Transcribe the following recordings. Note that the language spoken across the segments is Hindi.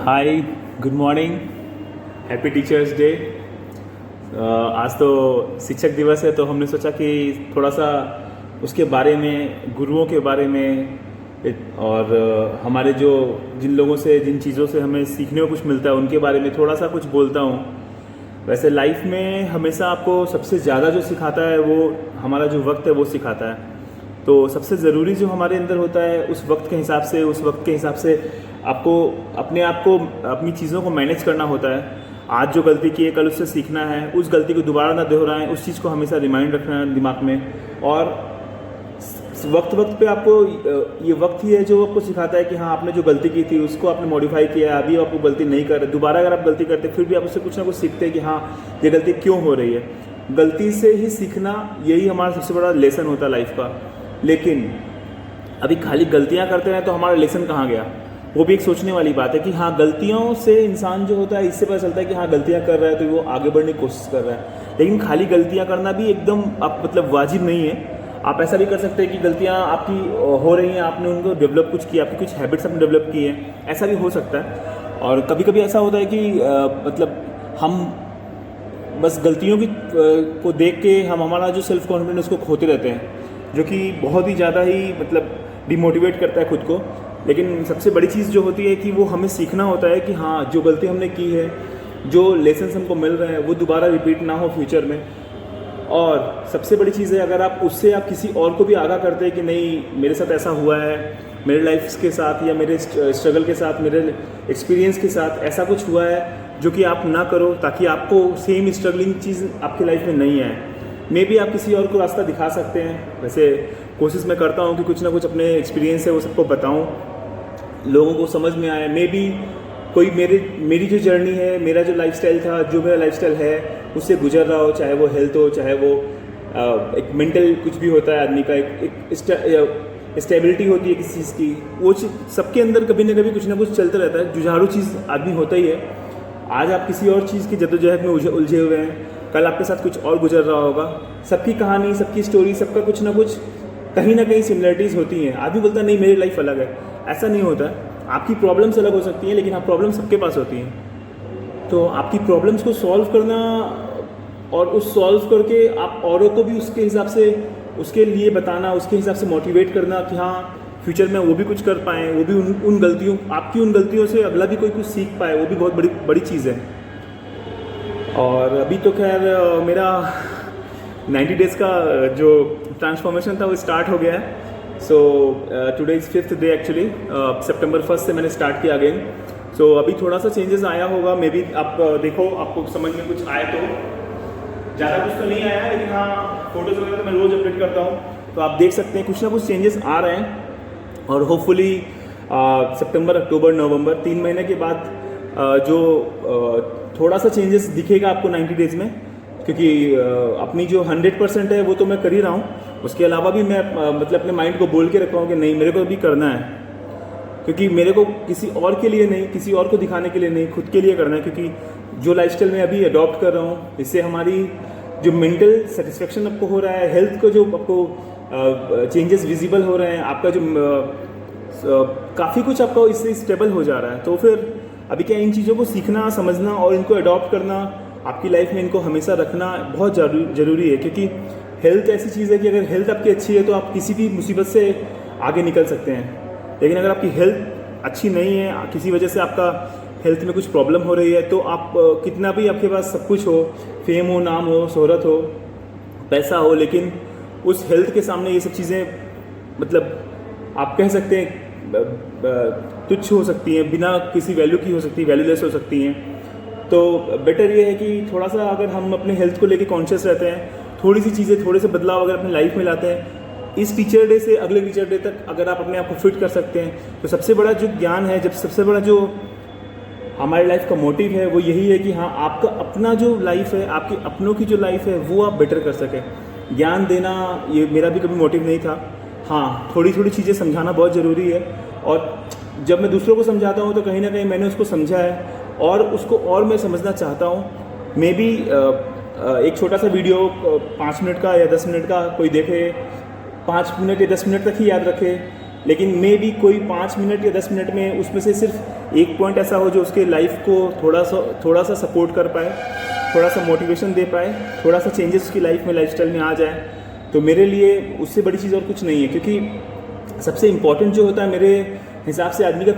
हाय, good morning, happy teachers day. आज तो शिक्षक दिवस है, तो हमने सोचा कि थोड़ा सा उसके बारे में, गुरुओं के बारे में और हमारे जो जिन लोगों से, जिन चीज़ों से हमें सीखने को कुछ मिलता है उनके बारे में थोड़ा सा कुछ बोलता हूँ। वैसे लाइफ में हमेशा आपको सबसे ज़्यादा जो सिखाता है वो हमारा जो वक्त है वो सिखाता है। तो सबसे ज़रूरी जो हमारे अंदर होता है उस वक्त के हिसाब से, आपको अपने आप को, अपनी चीज़ों को मैनेज करना होता है। आज जो गलती की है कल उससे सीखना है, उस गलती को दोबारा ना दोहराएं, उस चीज़ को हमेशा रिमाइंड रखना है दिमाग में। और वक्त वक्त पे आपको, ये वक्त ही है जो आपको सिखाता है कि हाँ, आपने जो गलती की थी उसको आपने मॉडिफाई किया, अभी आप वो गलती नहीं कर रहे। दोबारा अगर आप गलती करते फिर भी आप उससे कुछ ना कुछ सीखते हैं कि हाँ, ये गलती क्यों हो रही है। गलती से ही सीखना, यही हमारा सबसे बड़ा लेसन होता है लाइफ का। लेकिन अभी खाली गलतियाँ करते हैं तो हमारा लेसन कहाँ गया, वो भी एक सोचने वाली बात है कि हाँ, गलतियों से इंसान जो होता है इससे पता चलता है कि हाँ, गलतियाँ कर रहा है तो वो आगे बढ़ने की कोशिश कर रहा है। लेकिन खाली गलतियाँ करना भी एकदम मतलब वाजिब नहीं है। आप ऐसा भी कर सकते हैं कि गलतियाँ आपकी हो रही हैं, आपने उनको डेवलप कुछ किया, आपकी कुछ हैबिट्स आपने डेवलप की हैं, ऐसा भी हो सकता है। और कभी कभी ऐसा होता है कि मतलब हम बस गलतियों की को देख के हम हमारा जो सेल्फ कॉन्फिडेंस उसको खोते रहते हैं, जो कि बहुत ही ज़्यादा ही मतलब डिमोटिवेट करता है खुद को। लेकिन सबसे बड़ी चीज़ जो होती है कि वो हमें सीखना होता है कि हाँ, जो गलती हमने की है, जो लेसन हमको मिल रहे हैं वो दोबारा रिपीट ना हो फ्यूचर में। और सबसे बड़ी चीज़ है, अगर आप उससे आप किसी और को भी आगाह करते हैं कि नहीं, मेरे साथ ऐसा हुआ है, मेरे लाइफ के साथ या मेरे स्ट्रगल के साथ, मेरे एक्सपीरियंस के साथ ऐसा कुछ हुआ है जो कि आप ना करो, ताकि आपको सेम स्ट्रगलिंग चीज़ आपकी लाइफ में नहीं आए। मे बी आप किसी और को रास्ता दिखा सकते हैं। वैसे कोशिश मैं करता हूँ कि कुछ ना कुछ अपने एक्सपीरियंस है वो सबको बताऊँ, लोगों को समझ में आए। मे बी कोई मेरी जो जर्नी है, मेरा जो लाइफस्टाइल था, जो मेरा लाइफस्टाइल है उससे गुजर रहा हो, चाहे वो हेल्थ हो, चाहे वो एक मेंटल कुछ भी होता है आदमी का, एक स्टेबिलिटी होती है किसी चीज़ की, वो सबके अंदर कभी ना कभी कुछ ना कुछ चलता रहता है। जुझारू चीज़ आदमी होता ही है। आज आप किसी और चीज़ की जद्दोजहद में उलझे हुए हैं, कल आपके साथ कुछ और गुजर रहा होगा। सबकी कहानी, सबकी स्टोरी, सबका कुछ ना कुछ कहीं ना कहीं सिमिलरिटीज़ होती हैं। आदमी बोलता नहीं मेरी लाइफ अलग है, ऐसा नहीं होता। आपकी प्रॉब्लम्स अलग हो सकती हैं, लेकिन हाँ, प्रॉब्लम सबके पास होती हैं। तो आपकी प्रॉब्लम्स को सॉल्व करना, और उस सॉल्व करके आप औरों को भी उसके हिसाब से, उसके लिए बताना, उसके हिसाब से मोटिवेट करना कि हाँ, फ्यूचर में वो भी कुछ कर पाएँ, वो भी उन गलतियों, आपकी उन गलतियों से अगला भी कोई कुछ सीख पाए, वो भी बहुत बड़ी बड़ी चीज़ है। और अभी तो खैर मेरा 90 डेज़ का जो ट्रांसफॉर्मेशन था वो स्टार्ट हो गया है। So today is 5th day actually. सितंबर 1 से मैंने स्टार्ट किया अगेन। सो अभी थोड़ा सा चेंजेस आया होगा, मे बी आप देखो, आपको समझ में कुछ आए। तो ज़्यादा कुछ तो नहीं आया, लेकिन हाँ, फोटोज़ वगैरह तो मैं रोज़ अपडेट करता हूँ, तो आप देख सकते हैं कुछ ना कुछ चेंजेस आ रहे हैं। और होपफुली सितंबर, अक्टूबर, नवंबर, 3 महीने के बाद थोड़ा सा चेंजेस दिखेगा आपको 90 डेज़ में। क्योंकि अपनी जो 100% है वो तो मैं कर ही रहा हूँ, उसके अलावा भी मैं मतलब अपने माइंड को बोल के रखा हूँ कि नहीं, मेरे को भी करना है। क्योंकि मेरे को किसी और के लिए नहीं, किसी और को दिखाने के लिए नहीं, खुद के लिए करना है। क्योंकि जो लाइफस्टाइल मैं अभी अडॉप्ट कर रहा हूँ, इससे हमारी जो मेंटल सेटिस्फेक्शन आपको हो रहा है, हेल्थ को जो आपको चेंजेस विजिबल हो रहे हैं, आपका जो काफ़ी कुछ आपका इससे स्टेबल हो जा रहा है। तो फिर अभी क्या, इन चीज़ों को सीखना, समझना और इनको अडॉप्ट करना, आपकी लाइफ में इनको हमेशा रखना बहुत ज़रूरी है। क्योंकि हेल्थ ऐसी चीज़ है कि अगर हेल्थ आपकी अच्छी है तो आप किसी भी मुसीबत से आगे निकल सकते हैं। लेकिन अगर आपकी हेल्थ अच्छी नहीं है, किसी वजह से आपका हेल्थ में कुछ प्रॉब्लम हो रही है, तो आप कितना भी आपके पास सब कुछ हो, फेम हो, नाम हो, शोहरत हो, पैसा हो, लेकिन उस हेल्थ के सामने ये सब चीज़ें मतलब आप कह सकते हैं तुच्छ हो सकती हैं, बिना किसी वैल्यू की हो सकती है, वैल्यूलेस हो सकती हैं। तो बेटर ये है कि थोड़ा सा अगर हम अपने हेल्थ को लेके कॉन्शियस रहते हैं, थोड़ी सी चीज़ें, थोड़े से बदलाव अगर अपनी लाइफ में लाते हैं, इस टीचर डे से अगले टीचर डे तक अगर आप अपने आप को फिट कर सकते हैं, तो सबसे बड़ा जो ज्ञान है, जब सबसे बड़ा जो हमारी लाइफ का मोटिव है वो यही है कि हाँ, आपका अपना जो लाइफ है, आपके अपनों की जो लाइफ है वो आप बेटर कर सकें। ज्ञान देना ये मेरा भी कभी मोटिव नहीं था। हाँ, थोड़ी थोड़ी चीज़ें समझाना बहुत ज़रूरी है। और जब मैं दूसरों को समझाता हूँ तो कहीं ना कहीं मैंने उसको समझा है और उसको और मैं समझना चाहता हूँ। मे बी एक छोटा सा वीडियो 5 मिनट का या 10 मिनट का कोई देखे, 5 मिनट या 10 मिनट तक ही याद रखे, लेकिन मे भी कोई 5 मिनट या 10 मिनट में उसमें से सिर्फ एक पॉइंट ऐसा हो जो उसके लाइफ को थोड़ा सा सपोर्ट कर पाए, थोड़ा सा मोटिवेशन दे पाए, थोड़ा सा चेंजेस उसकी लाइफ में, लाइफस्टाइल में आ जाए, तो मेरे लिए उससे बड़ी चीज़ और कुछ नहीं है। क्योंकि सबसे इम्पॉर्टेंट जो होता है मेरे हिसाब से आदमी का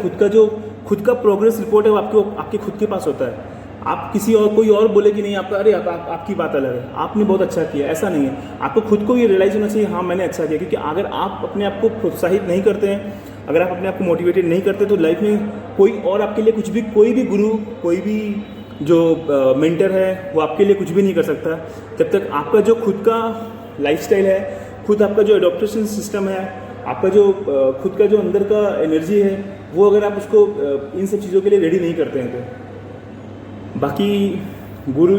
खुद का प्रोग्रेस रिपोर्ट है, वो आपके खुद के पास होता है। आप किसी और कोई और बोले कि नहीं आपका, अरे आपकी बात अलग है, आपने बहुत अच्छा किया, ऐसा नहीं है। आपको खुद को ये रियलाइज़ होना चाहिए, हाँ मैंने अच्छा किया। क्योंकि अगर आप अपने आप को प्रोत्साहित नहीं करते हैं, अगर आप अपने आप को मोटिवेटेड नहीं करते, तो लाइफ में कोई और आपके लिए कुछ भी, कोई भी गुरु, कोई भी जो मेंटर है वो आपके लिए कुछ भी नहीं कर सकता जब तक आपका जो खुद का लाइफस्टाइल है, खुद आपका जो एडॉप्टेशन सिस्टम है, आपका जो खुद का जो अंदर का एनर्जी है, वो अगर आप उसको इन सब चीज़ों के लिए रेडी नहीं करते हैं तो बाकी गुरु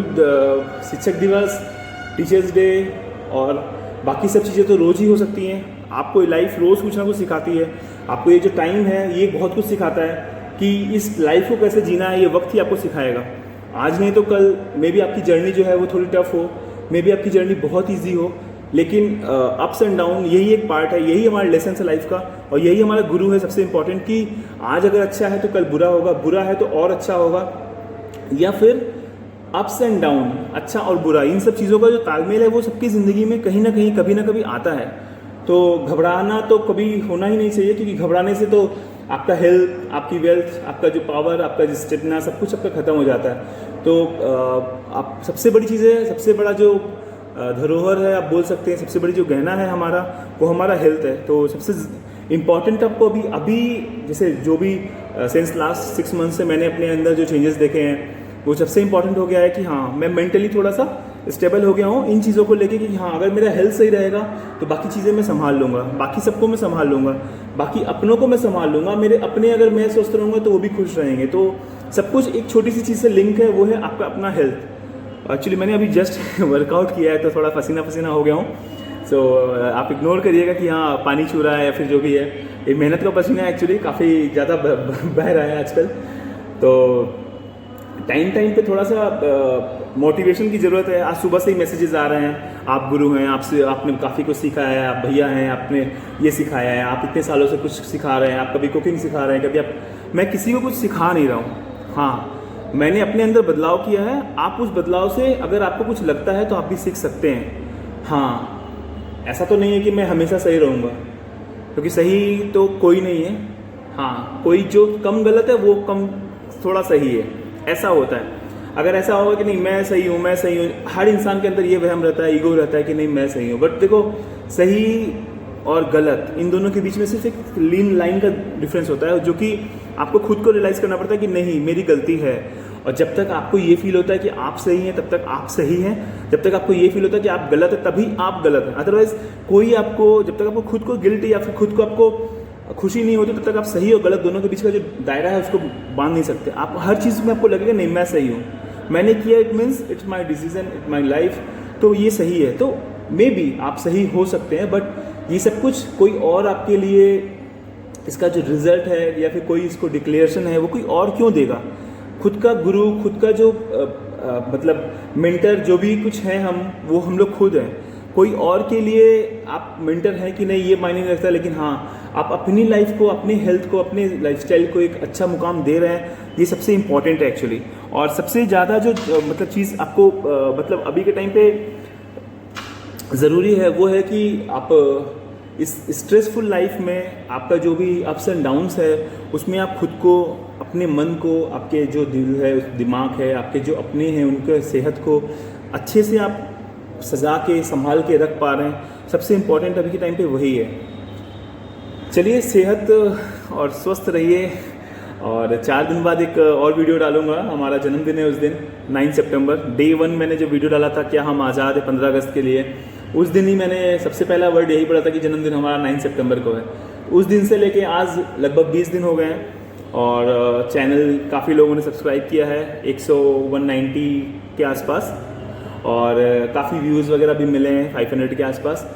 शिक्षक दिवस, टीचर्स डे और बाकी सब चीज़ें तो रोज़ ही हो सकती हैं। आपको लाइफ रोज़ कुछ ना कुछ सिखाती है। आपको ये जो टाइम है ये बहुत कुछ सिखाता है कि इस लाइफ को कैसे जीना है, ये वक्त ही आपको सिखाएगा। आज नहीं तो कल मे भी आपकी जर्नी जो है वो थोड़ी टफ हो, मे भी आपकी जर्नी बहुत ईजी हो, लेकिन अप्स एंड डाउन यही एक पार्ट है, यही हमारा लेसन है लाइफ का, और यही हमारा गुरु है सबसे इम्पॉर्टेंट। कि आज अगर अच्छा है तो कल बुरा होगा, बुरा है तो और अच्छा होगा, या फिर अप्स एंड डाउन, अच्छा और बुरा, इन सब चीज़ों का जो तालमेल है वो सबकी ज़िंदगी में कहीं ना कहीं कभी ना कभी आता है। तो घबराना तो कभी होना ही नहीं चाहिए, क्योंकि घबराने से तो आपका हेल्थ, आपकी वेल्थ, आपका जो पावर, आपका जो स्टेमिना, सब कुछ आपका ख़त्म हो जाता है। तो आप सबसे बड़ी चीज़ है, सबसे बड़ा जो धरोहर है आप बोल सकते हैं, सबसे बड़ी जो गहना है हमारा, वो हमारा हेल्थ है। तो सबसे इम्पॉर्टेंट आपको अभी जैसे जो भी सिंस लास्ट 6 मंथ से मैंने अपने अंदर जो चेंजेस देखे हैं, वो सबसे इम्पॉर्टेंट हो गया है कि हाँ मैं मेंटली थोड़ा सा स्टेबल हो गया हूँ इन चीज़ों को लेके, कि हाँ अगर मेरा हेल्थ सही रहेगा तो बाकी चीज़ें मैं संभाल लूँगा, बाकी सबको मैं संभाल लूँगा, बाकी अपनों को मैं संभाल लूँगा, मेरे अपने अगर मैं स्वस्थ रहूँगा तो वो भी खुश रहेंगे। तो सब कुछ एक छोटी सी चीज़ से लिंक है, वो है आपका अपना हेल्थ। एक्चुअली मैंने अभी जस्ट वर्कआउट किया है तो थोड़ा पसीना पसीना हो गया हूँ, सो आप इग्नोर करिएगा कि हाँ पानी छू रहा है या फिर जो भी है, ये मेहनत का पसीना एक्चुअली काफ़ी ज़्यादा बह रहा है आजकल। तो टाइम पे थोड़ा सा मोटिवेशन की ज़रूरत है। आज सुबह से ही मैसेजेस आ रहे हैं, आप गुरु हैं, आपने काफ़ी कुछ सिखाया है, आप भैया हैं, आपने ये सिखाया है, आप इतने सालों से कुछ सिखा रहे हैं, आप कभी कुकिंग सिखा रहे हैं, कभी आप, मैं किसी को कुछ सिखा नहीं रहा हूँ। हाँ मैंने अपने अंदर बदलाव किया है, आप उस बदलाव से अगर आपको कुछ लगता है तो आप भी सीख सकते हैं। हाँ ऐसा तो नहीं है कि मैं हमेशा सही रहूँगा, क्योंकि सही तो कोई नहीं है। हाँ कोई जो कम गलत है वो कम थोड़ा सही है, ऐसा होता है। अगर ऐसा होगा कि नहीं मैं सही हूँ, मैं सही हूँ, हर इंसान के अंदर ये वहम रहता है, ईगो रहता है कि नहीं मैं सही हूँ। बट देखो सही और गलत इन दोनों के बीच में सिर्फ एक लीन लाइन का डिफरेंस होता है, जो कि आपको खुद को रियलाइज़ करना पड़ता है कि नहीं मेरी गलती है। और जब तक आपको ये फील होता है कि आप सही हैं तब तक आप सही हैं, जब तक आपको ये फील होता है कि आप गलत है तभी आप गलत हैं। अदरवाइज कोई आपको, जब तक आपको खुद को गिल्ट या फिर खुद को आपको खुशी नहीं होती तब तक आप सही और गलत दोनों के बीच का जो दायरा है उसको बांध नहीं सकते। आप हर चीज़ में आपको लगेगा नहीं मैं सही हूँ, मैंने किया, it means it's my decision, it's my life, तो ये सही है। तो मे बी आप सही हो सकते हैं, बट ये सब कुछ कोई और आपके लिए इसका जो रिजल्ट है या फिर कोई इसको डिक्लेरेशन है वो कोई और क्यों देगा। खुद का गुरु, खुद का जो मतलब मेंटर जो भी कुछ है वो हम लोग खुद हैं। कोई और के लिए आप मेंटर हैं कि नहीं ये मायने नहीं रखता, लेकिन हाँ आप अपनी लाइफ को, अपनी हेल्थ को, अपने लाइफस्टाइल को एक अच्छा मुकाम दे रहे हैं, ये सबसे इम्पॉर्टेंट है एक्चुअली। और सबसे ज़्यादा जो मतलब चीज़ आपको मतलब अभी के टाइम पे ज़रूरी है वो है कि आप इस स्ट्रेसफुल लाइफ में आपका जो भी अप्स एंड डाउन्स है उसमें आप खुद को, अपने मन को, आपके जो दिल है, दिमाग है, आपके जो अपने हैं उनके सेहत को अच्छे से आप सजा के संभाल के रख पा रहे हैं। सबसे इम्पॉर्टेंट अभी के टाइम पे वही है। चलिए सेहत और स्वस्थ रहिए। और 4 दिन बाद एक और वीडियो डालूंगा, हमारा जन्मदिन है उस दिन 9 सितंबर। डे 1 मैंने जो वीडियो डाला था क्या हम आज़ाद है 15 अगस्त के लिए, उस दिन ही मैंने सबसे पहला वर्ड यही पढ़ा था कि जन्मदिन हमारा 9 सितंबर को है। उस दिन से लेके आज लगभग 20 दिन हो गए हैं और चैनल काफ़ी लोगों ने सब्सक्राइब किया है, 190 के आसपास, और काफ़ी व्यूज़ वगैरह भी मिले हैं 500 के आसपास।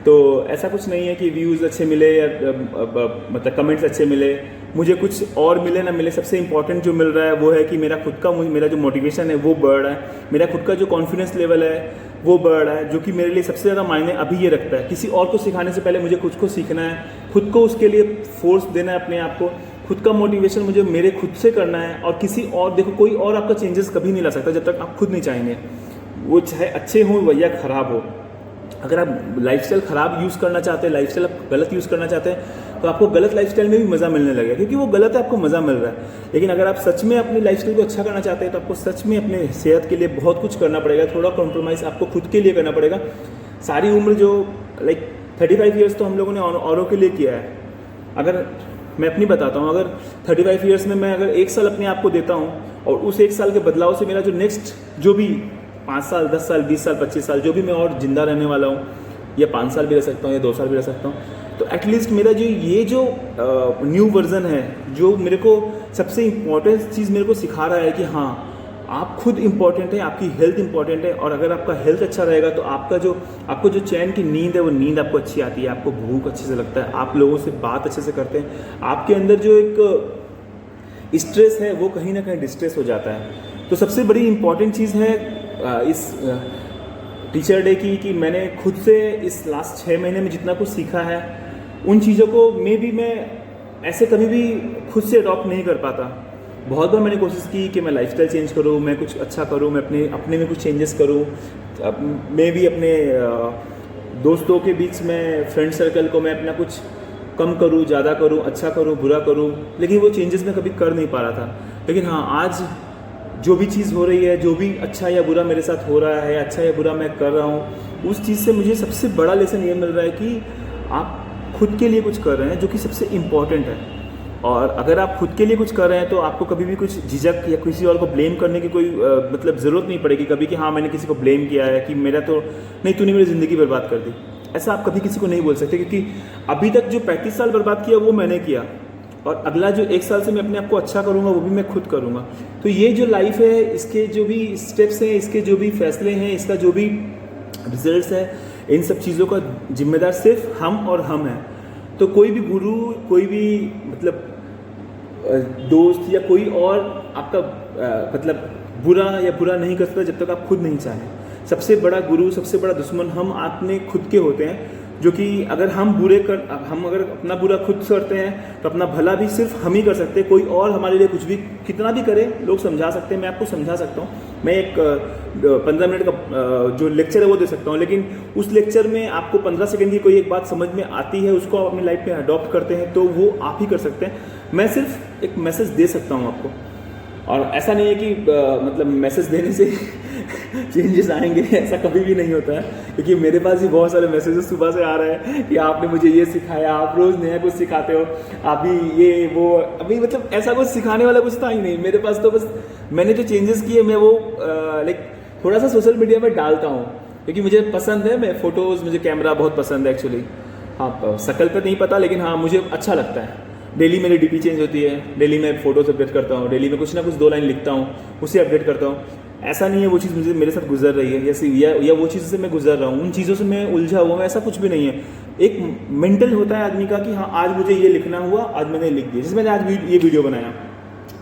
तो ऐसा कुछ नहीं है कि व्यूज़ अच्छे मिले या मतलब कमेंट्स अच्छे मिले, मुझे कुछ और मिले ना मिले, सबसे इम्पॉर्टेंट जो मिल रहा है वो है कि मेरा खुद का, मेरा जो मोटिवेशन है वो बढ़ रहा है, मेरा खुद का जो कॉन्फिडेंस लेवल है वो बढ़ रहा है, जो कि मेरे लिए सबसे ज़्यादा मायने अभी ये रखता है। किसी और को सिखाने से पहले मुझे खुद को सीखना है खुद को उसके लिए फोर्स देना है अपने आप को। खुद का मोटिवेशन मुझे मेरे खुद से करना है, और किसी और, देखो कोई और आपका चेंजेस कभी नहीं ला सकता जब तक आप खुद नहीं चाहेंगे, वो चाहे अच्छे हों या ख़राब हो। अगर आप लाइफस्टाइल ख़राब यूज़ करना चाहते हैं, लाइफस्टाइल आप गलत यूज़ करना चाहते हैं, तो आपको गलत लाइफस्टाइल में भी मज़ा मिलने लगेगा, क्योंकि वो गलत है, आपको मज़ा मिल रहा है। लेकिन अगर आप सच में अपनी लाइफस्टाइल को अच्छा करना चाहते हैं, तो आपको सच में अपने सेहत के लिए बहुत कुछ करना पड़ेगा, थोड़ा कॉम्प्रोमाइज़ आपको खुद के लिए करना पड़ेगा। सारी उम्र जो 35 ईयर्स तो हम लोगों ने औरों के लिए किया है। अगर मैं अपनी बताता हूँ, अगर 35 ईयर्स में मैं अगर 1 साल अपने आप को देता हूँ, और उस 1 साल के बदलाव से मेरा जो नेक्स्ट जो भी 5 साल, 10 साल, 20 साल, 25 साल जो भी मैं और ज़िंदा रहने वाला हूँ, या 5 साल भी रह सकता हूँ या 2 साल भी रह सकता हूँ, तो एटलीस्ट मेरा जो ये जो न्यू वर्जन है, जो मेरे को सबसे इम्पोर्टेंट चीज़ मेरे को सिखा रहा है कि हाँ, आप खुद इम्पॉर्टेंट है, आपकी हेल्थ इम्पॉर्टेंट है। और अगर आपका हेल्थ अच्छा रहेगा तो आपको जो चैन की नींद है, वो नींद आपको अच्छी आती है, आपको भूख अच्छे से लगता है, आप लोगों से बात अच्छे से करते हैं, आपके अंदर जो एक स्ट्रेस है वो कहीं ना कहीं डिस्ट्रेस हो जाता है। तो सबसे बड़ी इम्पॉर्टेंट चीज़ है इस टीचर डे की, कि मैंने खुद से इस लास्ट 6 महीने में जितना कुछ सीखा है, उन चीज़ों को मैं ऐसे कभी भी खुद से अडॉप्ट नहीं कर पाता। बहुत बार मैंने कोशिश की कि मैं लाइफस्टाइल चेंज करूँ, मैं कुछ अच्छा करूँ, मैं अपने में कुछ चेंजेस करूँ, मैं भी अपने दोस्तों के बीच में, फ्रेंड सर्कल को मैं अपना कुछ कम करूँ, ज़्यादा करूँ, अच्छा करूँ, बुरा करूँ, लेकिन वो चेंजेस मैं कभी कर नहीं पा रहा था। लेकिन हाँ, आज जो भी चीज़ हो रही है, जो भी अच्छा या बुरा मेरे साथ हो रहा है, अच्छा या बुरा मैं कर रहा हूँ, उस चीज़ से मुझे सबसे बड़ा लेसन ये मिल रहा है कि आप खुद के लिए कुछ कर रहे हैं, जो कि सबसे इम्पॉर्टेंट है। और अगर आप खुद के लिए कुछ कर रहे हैं तो आपको कभी भी कुछ झिझक या किसी और को ब्लेम करने की कोई मतलब ज़रूरत नहीं पड़ेगी कभी, कि हाँ मैंने किसी को ब्लेम किया है कि मेरा तो नहीं, तूने मेरी ज़िंदगी बर्बाद कर दी। ऐसा आप कभी किसी को नहीं बोल सकते, क्योंकि अभी तक जो 35 साल बर्बाद किया वो मैंने किया, और अगला जो 1 साल से मैं अपने आप को अच्छा करूँगा वो भी मैं खुद करूँगा। तो ये जो लाइफ है, इसके जो भी स्टेप्स हैं, इसके जो भी फैसले हैं, इसका जो भी रिजल्ट्स है, इन सब चीज़ों का जिम्मेदार सिर्फ हम और हम हैं। तो कोई भी गुरु, कोई भी मतलब दोस्त या कोई और आपका मतलब बुरा नहीं कर सकता जब तक आप खुद नहीं चाहें। सबसे बड़ा गुरु, सबसे बड़ा दुश्मन हम अपने खुद के होते हैं, जो कि अगर हम अगर अपना बुरा खुद करते हैं तो अपना भला भी सिर्फ हम ही कर सकते हैं। कोई और हमारे लिए कुछ भी कितना भी करे, लोग समझा सकते हैं, मैं आपको समझा सकता हूँ, मैं एक 15 मिनट का जो लेक्चर है वो दे सकता हूँ, लेकिन उस लेक्चर में आपको 15 सेकंड की कोई एक बात समझ में आती है, उसको आप अपनी लाइफ में अडॉप्ट करते हैं, तो वो आप ही कर सकते हैं। मैं सिर्फ एक मैसेज दे सकता हूँ आपको, और ऐसा नहीं है कि मतलब मैसेज देने से चेंजेस आएंगे, ऐसा कभी भी नहीं होता है। क्योंकि मेरे पास भी बहुत सारे मैसेजेस सुबह से आ रहे हैं कि आपने मुझे ये सिखाया, आप रोज़ नया कुछ सिखाते हो, अभी ये वो, अभी मतलब ऐसा कुछ सिखाने वाला कुछ था ही नहीं मेरे पास। तो बस मैंने जो चेंजेस किए मैं वो थोड़ा सा सोशल मीडिया में डालता हूँ, क्योंकि मुझे पसंद है, मैं फ़ोटोज़, मुझे कैमरा बहुत पसंद है एक्चुअली। हाँ, शक्ल पे नहीं पता, लेकिन हाँ मुझे अच्छा लगता है। डेली मेरी डीपी चेंज होती है, डेली मैं फ़ोटोज़ अपडेट करता हूँ, डेली में कुछ ना कुछ 2 लाइन लिखता हूँ, उसे अपडेट करता हूँ। ऐसा नहीं है वो चीज़ मुझे मेरे साथ गुजर रही है या वो चीज़ से मैं गुजर रहा हूँ, उन चीज़ों से मैं उलझा हुआ हूँ, ऐसा कुछ भी नहीं है। एक मेंटल होता है आदमी का कि हाँ आज मुझे ये लिखना हुआ, आज मैंने लिख दिया, जैसे मैंने आज ये वीडियो बनाया।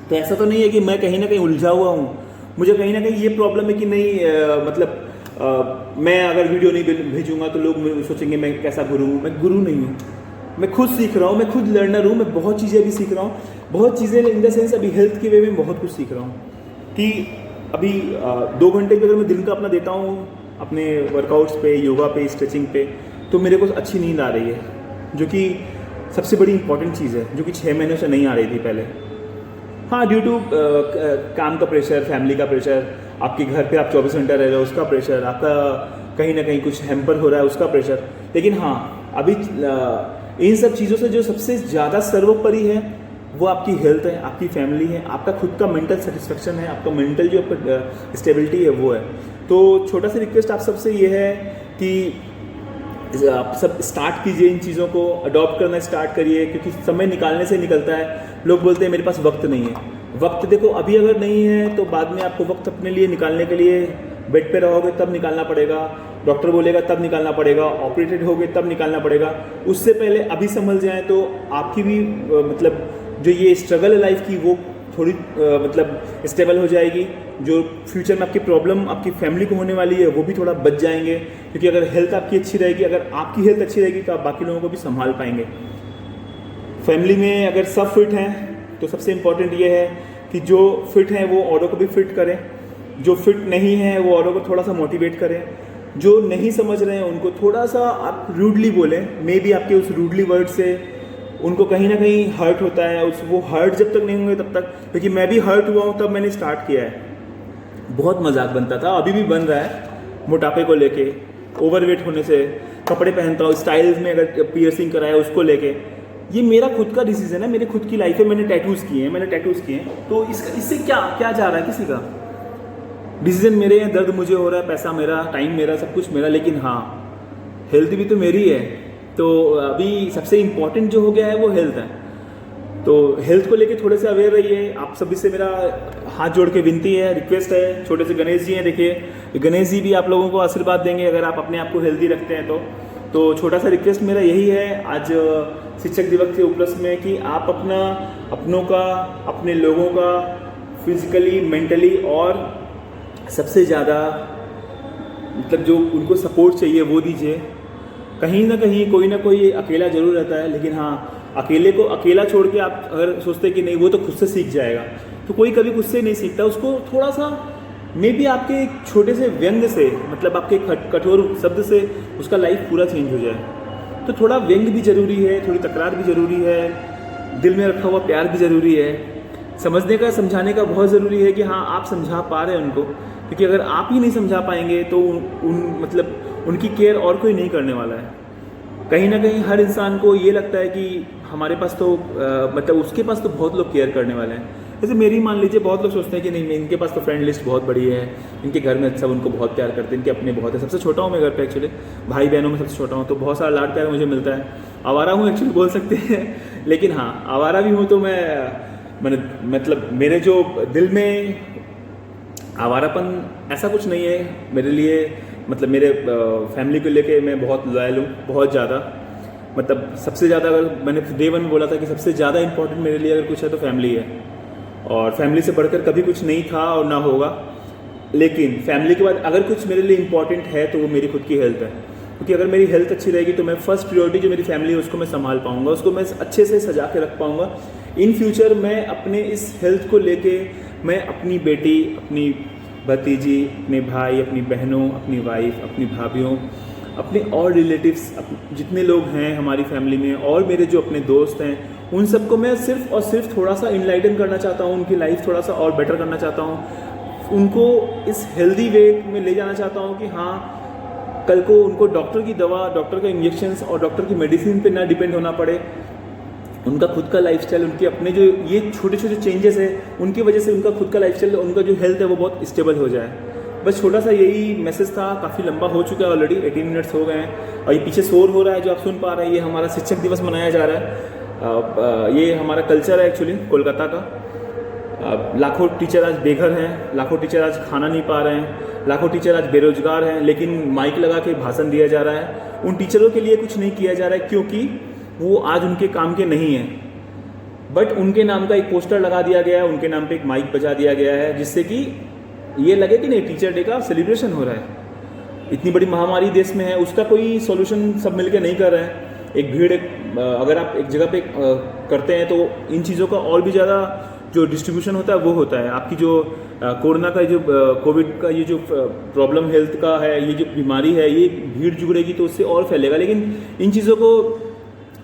तो ऐसा तो नहीं है कि मैं कहीं ना कहीं उलझा हुआ हूँ, मुझे कहीं ना कहीं ये प्रॉब्लम है कि नहीं मैं अगर वीडियो नहीं भेजूंगा तो लोग सोचेंगे मैं कैसा गुरु हूँ। मैं गुरु नहीं हूँ, मैं खुद सीख रहा हूँ, मैं खुद लर्नर हूँ, मैं बहुत चीज़ें अभी सीख रहा हूँ, बहुत चीज़ें इन द सेंस अभी हेल्थ के वे में बहुत कुछ सीख रहा हूँ। कि अभी 2 घंटे भी अगर मैं दिन का अपना देता हूँ अपने वर्कआउट्स पे, योगा पे, स्ट्रेचिंग पे, तो मेरे को अच्छी नींद आ रही है, जो कि सबसे बड़ी इंपॉर्टेंट चीज़ है, जो कि 6 महीनों से नहीं आ रही थी पहले। हाँ, ड्यू टू काम का प्रेशर, फैमिली का प्रेशर, आपके घर पे आप 24 घंटा रह रहे हो उसका प्रेशर, आपका कहीं ना कहीं कुछ हैम्पर हो रहा है उसका प्रेशर। लेकिन हाँ, अभी इन सब चीज़ों से जो सबसे ज़्यादा सर्वोपरि है वो आपकी हेल्थ है, आपकी फैमिली है, आपका खुद का मेंटल सेटिस्फेक्शन है, आपका मेंटल जो स्टेबिलिटी है वो है। तो छोटा सा रिक्वेस्ट आप सबसे ये है कि आप सब स्टार्ट कीजिए, इन चीज़ों को अडॉप्ट करना स्टार्ट करिए, क्योंकि समय निकालने से निकलता है। लोग बोलते हैं मेरे पास वक्त नहीं है। वक्त देखो, अभी अगर नहीं है तो बाद में आपको वक्त अपने लिए निकालने के लिए बेड पे रहोगे तब निकालना पड़ेगा, डॉक्टर बोलेगा तब निकालना पड़ेगा, ऑपरेटेड होगे तब निकालना पड़ेगा। उससे पहले अभी संभल जाए तो आपकी भी मतलब जो ये स्ट्रगल है लाइफ की वो थोड़ी मतलब स्टेबल हो जाएगी। जो फ्यूचर में आपकी प्रॉब्लम आपकी फैमिली को होने वाली है वो भी थोड़ा बच जाएंगे, क्योंकि अगर हेल्थ आपकी अच्छी रहेगी, अगर आपकी हेल्थ अच्छी रहेगी तो आप बाकी लोगों को भी संभाल पाएंगे। फैमिली में अगर सब फिट हैं तो सबसे इम्पोर्टेंट ये है कि जो फिट हैं वो औरों को भी फिट करें, जो फिट नहीं है वो औरों को थोड़ा सा मोटिवेट करें, जो नहीं समझ रहे हैं उनको थोड़ा सा आप रूडली बोलें। मे बी आपके उस रूडली वर्ड से उनको कहीं ना कहीं हर्ट होता है, उस वो हर्ट जब तक नहीं होंगे तब तक, क्योंकि मैं भी हर्ट हुआ हूँ तब मैंने स्टार्ट किया है। बहुत मजाक बनता था, अभी भी बन रहा है, मोटापे को लेके, ओवरवेट होने से, कपड़े पहनता हूँ स्टाइल्स में अगर पियर्सिंग कराया उसको लेके। ये मेरा खुद का डिसीजन है, मेरी खुद की लाइफ है, मैंने टैटूज़ किए हैं, तो इससे क्या क्या जा रहा है किसी का? डिसीजन मेरे हैं, दर्द मुझे हो रहा है, पैसा मेरा, टाइम मेरा, सब कुछ मेरा, लेकिन हाँ हेल्थ भी तो मेरी है। तो अभी सबसे इम्पॉर्टेंट जो हो गया है वो हेल्थ है। तो हेल्थ को लेके थोड़े से अवेयर रहिए। आप सभी से मेरा हाथ जोड़ के विनती है, रिक्वेस्ट है। छोटे से गणेश जी हैं, देखिए गणेश जी भी आप लोगों को आशीर्वाद देंगे अगर आप अपने आप को हेल्दी रखते हैं तो छोटा सा रिक्वेस्ट मेरा यही है आज शिक्षक दिवस के उपलक्ष्य में कि आप अपनों का, अपने लोगों का फिजिकली, मेंटली और सबसे ज़्यादा मतलब जो उनको सपोर्ट चाहिए वो दीजिए। कहीं ना कहीं कोई ना कोई अकेला जरूर रहता है, लेकिन हाँ अकेले को अकेला छोड़ के आप अगर सोचते हैं कि नहीं वो तो खुद से सीख जाएगा, तो कोई कभी खुद से नहीं सीखता। उसको थोड़ा सा मे बी आपके एक छोटे से व्यंग से, मतलब आपके कठोर शब्द से उसका लाइफ पूरा चेंज हो जाए। तो थोड़ा व्यंग भी ज़रूरी है, थोड़ी तकरार भी ज़रूरी है, दिल में रखा हुआ प्यार भी ज़रूरी है, समझने का, समझाने का बहुत ज़रूरी है कि हाँ आप समझा पा रहे हैं उनको, क्योंकि अगर आप ही नहीं समझा पाएंगे तो मतलब उनकी केयर और कोई नहीं करने वाला है। कहीं ना कहीं हर इंसान को ये लगता है कि हमारे पास तो मतलब उसके पास तो बहुत लोग केयर करने वाले हैं। जैसे मेरी मान लीजिए, बहुत लोग सोचते हैं कि नहीं इनके पास तो फ्रेंड लिस्ट बहुत बड़ी है, इनके घर में सब उनको बहुत प्यार करते हैं, इनके अपने बहुत है। सबसे छोटा हूँ मैं घर पे एक्चुअली, भाई बहनों में सबसे छोटा हूँ, तो बहुत सारा लाड प्यार मुझे मिलता है। आवारा हूँ एक्चुअली बोल सकते हैं, लेकिन हाँ आवारा भी हूँ तो मैंने मतलब मेरे जो दिल में आवारापन ऐसा कुछ नहीं है मेरे लिए। मतलब मेरे फैमिली को लेके मैं बहुत लॉयल हूँ, बहुत ज़्यादा। मतलब सबसे ज़्यादा, अगर मैंने डे वन में बोला था कि सबसे ज़्यादा इंपॉर्टेंट मेरे लिए अगर कुछ है तो फैमिली है, और फैमिली से बढ़कर कभी कुछ नहीं था और ना होगा। लेकिन फैमिली के बाद अगर कुछ मेरे लिए इंपॉर्टेंट है तो वो मेरी खुद की हेल्थ है, क्योंकि अगर मेरी हेल्थ अच्छी रहेगी तो मैं फर्स्ट प्रायोरिटी जो मेरी फैमिली है उसको मैं संभाल पाऊँगा, उसको मैं अच्छे से सजा के रख पाऊँगा। इन फ्यूचर मैं अपने इस हेल्थ को लेके मैं अपनी बेटी, अपनी भतीजी, अपने भाई, अपनी बहनों, अपनी वाइफ, अपनी भाभीयों, अपने और रिलेटिव्स, जितने लोग हैं हमारी फैमिली में, और मेरे जो अपने दोस्त हैं, उन सबको मैं सिर्फ और सिर्फ थोड़ा सा इनलाइटन करना चाहता हूँ, उनकी लाइफ थोड़ा सा और बेटर करना चाहता हूँ, उनको इस हेल्दी वे में ले जाना चाहता हूँ कि हाँ कल को उनको डॉक्टर की दवा, डॉक्टर के इंजेक्शंस और डॉक्टर की मेडिसिन पे ना डिपेंड होना पड़े। उनका खुद का लाइफस्टाइल, उनके अपने जो ये छोटे छोटे चेंजेस हैं उनकी वजह से उनका खुद का लाइफस्टाइल, उनका जो हेल्थ है वो बहुत स्टेबल हो जाए। बस छोटा सा यही मैसेज था। काफ़ी लंबा हो चुका है ऑलरेडी, 18 मिनट्स हो गए हैं, और ये पीछे शोर हो रहा है जो आप सुन पा रहे हैं, ये हमारा शिक्षक दिवस मनाया जा रहा है। ये हमारा कल्चर है एक्चुअली कोलकाता का। लाखों टीचर आज बेघर हैं, लाखों टीचर आज खाना नहीं पा रहे हैं, लाखों टीचर आज बेरोजगार हैं, लेकिन माइक लगा के भाषण दिया जा रहा है। उन टीचरों के लिए कुछ नहीं किया जा रहा है क्योंकि वो आज उनके काम के नहीं हैं, बट उनके नाम का एक पोस्टर लगा दिया गया है, उनके नाम पे एक माइक बजा दिया गया है, जिससे कि ये लगे कि नहीं टीचर डे का सेलिब्रेशन हो रहा है। इतनी बड़ी महामारी देश में है, उसका कोई सॉल्यूशन सब मिलकर नहीं कर रहे हैं। एक भीड़ अगर आप एक जगह पे करते हैं तो इन चीज़ों का और भी ज़्यादा जो डिस्ट्रीब्यूशन होता है वो होता है। आपकी जो कोरोना का जो कोविड का ये जो प्रॉब्लम हेल्थ का है, ये जो बीमारी है, ये भीड़ जुड़ेगी तो उससे और फैलेगा। लेकिन इन चीज़ों को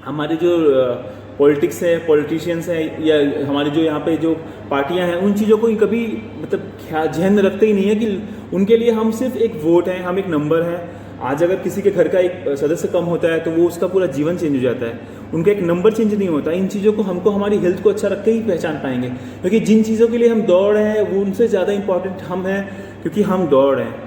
हमारे जो पॉलिटिक्स है, पॉलिटिशियंस हैं, या हमारे जो यहाँ पे जो पार्टियां हैं, उन चीज़ों को कभी मतलब ध्यान में रखते ही नहीं है कि उनके लिए हम सिर्फ एक वोट हैं, हम एक नंबर हैं। आज अगर किसी के घर का एक सदस्य कम होता है तो वो उसका पूरा जीवन चेंज हो जाता है, उनका एक नंबर चेंज नहीं होता। इन चीज़ों को हमको हमारी हेल्थ को अच्छा रख के ही पहचान पाएंगे, क्योंकि जिन चीज़ों के लिए हम दौड़ रहे हैं वो उनसे ज़्यादा इंपॉर्टेंट हम हैं, क्योंकि हम दौड़ रहे हैं।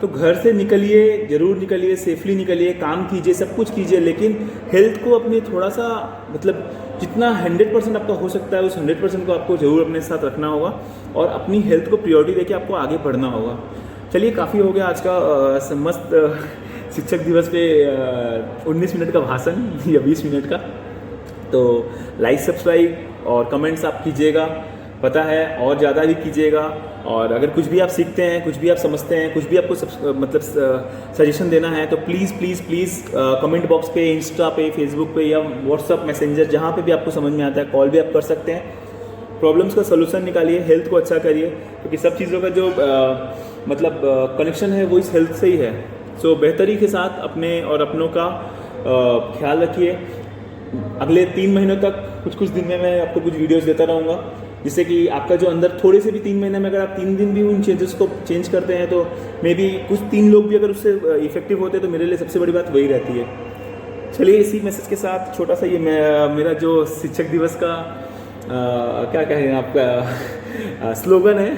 तो घर से निकलिए, ज़रूर निकलिए, सेफली निकलिए, काम कीजिए, सब कुछ कीजिए, लेकिन हेल्थ को अपने थोड़ा सा मतलब जितना 100% आपका हो सकता है उस 100% को आपको ज़रूर अपने साथ रखना होगा, और अपनी हेल्थ को प्रायोरिटी देके आपको आगे बढ़ना होगा। चलिए काफ़ी हो गया आज का मस्त शिक्षक दिवस पे 19 मिनट का भाषण या 20 मिनट का। तो लाइक, सब्सक्राइब और कमेंट्स आप कीजिएगा। पता है और ज़्यादा भी कीजिएगा। और अगर कुछ भी आप सीखते हैं, कुछ भी आप समझते हैं, कुछ भी आपको मतलब सजेशन देना है तो please please please comment box पे, इंस्टा पे, फेसबुक पे या व्हाट्सअप मैसेंजर, जहाँ पे भी आपको समझ में आता है, कॉल भी आप कर सकते हैं। प्रॉब्लम्स का सोल्यूशन निकालिए, हेल्थ को अच्छा करिए, क्योंकि सब चीज़ों का जो मतलब कनेक्शन है वो इस हेल्थ से ही है। सो बेहतरी के साथ अपने और अपनों का ख्याल रखिए। अगले 3 महीनों तक कुछ दिन में मैं आपको कुछ वीडियोस देता रहूँगा, जिससे कि आपका जो अंदर थोड़े से भी 3 महीने में अगर आप 3 दिन भी उन चेंजेस को चेंज करते हैं तो मे बी कुछ 3 लोग भी अगर उससे इफेक्टिव होते हैं तो मेरे लिए सबसे बड़ी बात वही रहती है। चलिए इसी मैसेज के साथ छोटा सा ये मेरा जो शिक्षक दिवस का क्या कहें आपका स्लोगन है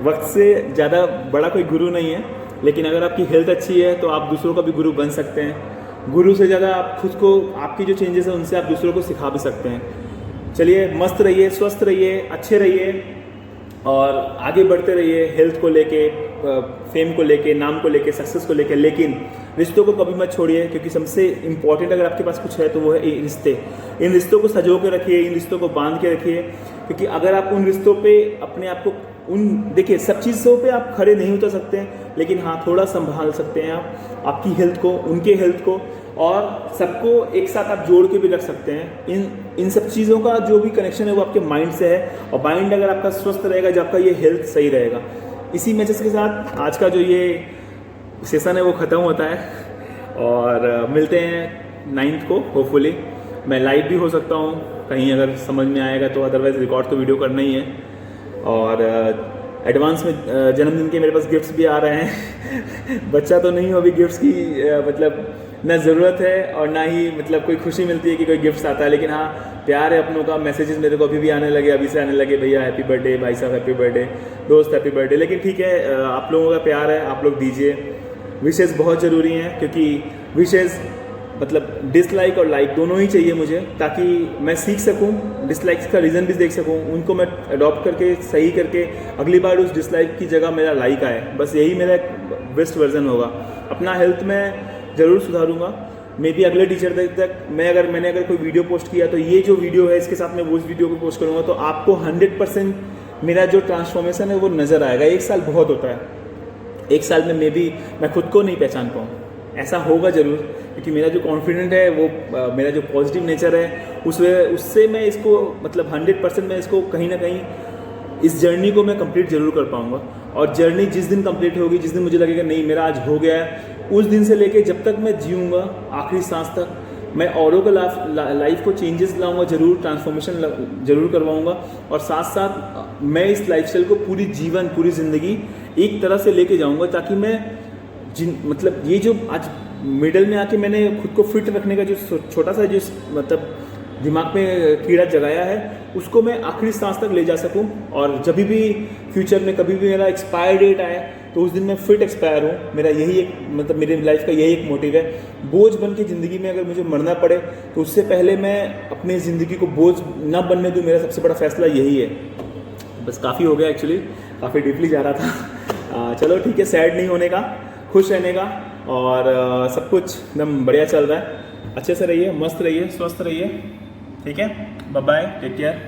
वक्त से ज़्यादा बड़ा कोई गुरु नहीं है, लेकिन अगर आपकी हेल्थ अच्छी है तो आप दूसरों का भी गुरु बन सकते हैं। गुरु से ज़्यादा आप खुद को, आपकी जो चेंजेस हैं उनसे आप दूसरों को सिखा भी सकते हैं। चलिए मस्त रहिए, स्वस्थ रहिए, अच्छे रहिए और आगे बढ़ते रहिए हेल्थ को लेके, फेम को लेके, नाम को लेके, सक्सेस को लेके। लेकिन रिश्तों को कभी मत छोड़िए, क्योंकि सबसे इम्पॉर्टेंट अगर आपके पास कुछ है तो वो है रिश्ते। इन रिश्तों को सजो के रखिए, इन रिश्तों को बांध के रखिए, क्योंकि अगर आप उन रिश्तों पे अपने आप को देखिए सब चीज़ों पे आप खड़े नहीं उतर सकते हैं, लेकिन हाँ थोड़ा संभाल सकते हैं आप आपकी हेल्थ को, उनके हेल्थ को, और सबको एक साथ आप जोड़ के भी रख सकते हैं। इन सब चीज़ों का जो भी कनेक्शन है वो आपके माइंड से है, और माइंड अगर आपका स्वस्थ रहेगा, जब आपका ये हेल्थ सही रहेगा। इसी मैसेज के साथ आज का जो ये सेशन है वो ख़त्म होता है, और मिलते हैं 9th को। होपफुली मैं लाइव भी हो सकता हूँ कहीं अगर समझ में आएगा तो, अदरवाइज़ रिकॉर्ड तो वीडियो करना ही है। और एडवांस में जन्मदिन के मेरे पास गिफ्ट्स भी आ रहे हैं बच्चा तो नहीं हो अभी गिफ्ट्स की मतलब ना ज़रूरत है और ना ही मतलब कोई खुशी मिलती है कि कोई गिफ्ट्स आता है, लेकिन हाँ प्यार है अपनों का। मैसेजेस मेरे को अभी भी आने लगे, अभी से आने लगे, भैया हैप्पी बर्थडे, भाई साहब हैप्पी बर्थडे, दोस्त हैप्पी बर्थडे। लेकिन ठीक है, आप लोगों का प्यार है, आप लोग दीजिए। विशेज़ बहुत ज़रूरी हैं, क्योंकि विशेज़ मतलब डिसलाइक और लाइक दोनों ही चाहिए मुझे, ताकि मैं सीख सकूं, डिसलाइक्स का रीज़न भी देख सकूं, उनको मैं अडॉप्ट करके सही करके अगली बार उस डिसलाइक की जगह मेरा लाइक आए। बस यही मेरा एक बेस्ट वर्जन होगा। अपना हेल्थ में ज़रूर सुधारूंगा। मे बी अगले टीचर डे तक मैंने अगर कोई वीडियो पोस्ट किया तो ये जो वीडियो है इसके साथ मैं वो उस वीडियो को पोस्ट करूँगा, तो आपको 100% मेरा जो ट्रांसफॉर्मेशन है वो नज़र आएगा। 1 साल बहुत होता है, 1 साल में मे बी मैं खुद को नहीं पहचान पाऊँ, ऐसा होगा ज़रूर, क्योंकि मेरा जो कॉन्फिडेंट है वो मेरा जो पॉजिटिव नेचर है उससे मैं इसको मतलब 100% मैं इसको कहीं ना कहीं इस जर्नी को मैं कंप्लीट जरूर कर पाऊंगा। और जर्नी जिस दिन कंप्लीट होगी, जिस दिन मुझे लगेगा नहीं मेरा आज हो गया है, उस दिन से लेके जब तक मैं जीऊँगा आखिरी सांस तक, मैं औरों का लाइफ को चेंजेस लाऊंगा जरूर, ट्रांसफॉर्मेशन जरूर करवाऊंगा। और साथ साथ मैं इस लाइफस्टाइल को पूरी ज़िंदगी एक तरह से लेके जाऊंगा, ताकि मैं मतलब ये जो आज मिडल में आके मैंने खुद को फिट रखने का जो छोटा सा जो मतलब दिमाग में कीड़ा जगाया है, उसको मैं आखिरी सांस तक ले जा सकूं। और जब भी फ्यूचर में कभी भी मेरा एक्सपायर डेट आए तो उस दिन मैं फिट एक्सपायर हूँ। मेरा यही एक मतलब मेरे लाइफ का यही एक मोटिव है। बोझ बन के ज़िंदगी में अगर मुझे मरना पड़े तो उससे पहले मैं अपनी ज़िंदगी को बोझ ना बनने दूँ। मेरा सबसे बड़ा फैसला यही है। बस काफ़ी हो गया, एक्चुअली काफ़ी डीपली जा रहा था। चलो ठीक है, सैड नहीं होने का, खुश रहने का, और सब कुछ एकदम बढ़िया चल रहा है। अच्छे से रहिए, मस्त रहिए, स्वस्थ रहिए। ठीक है, बाय बाय, टेक केयर।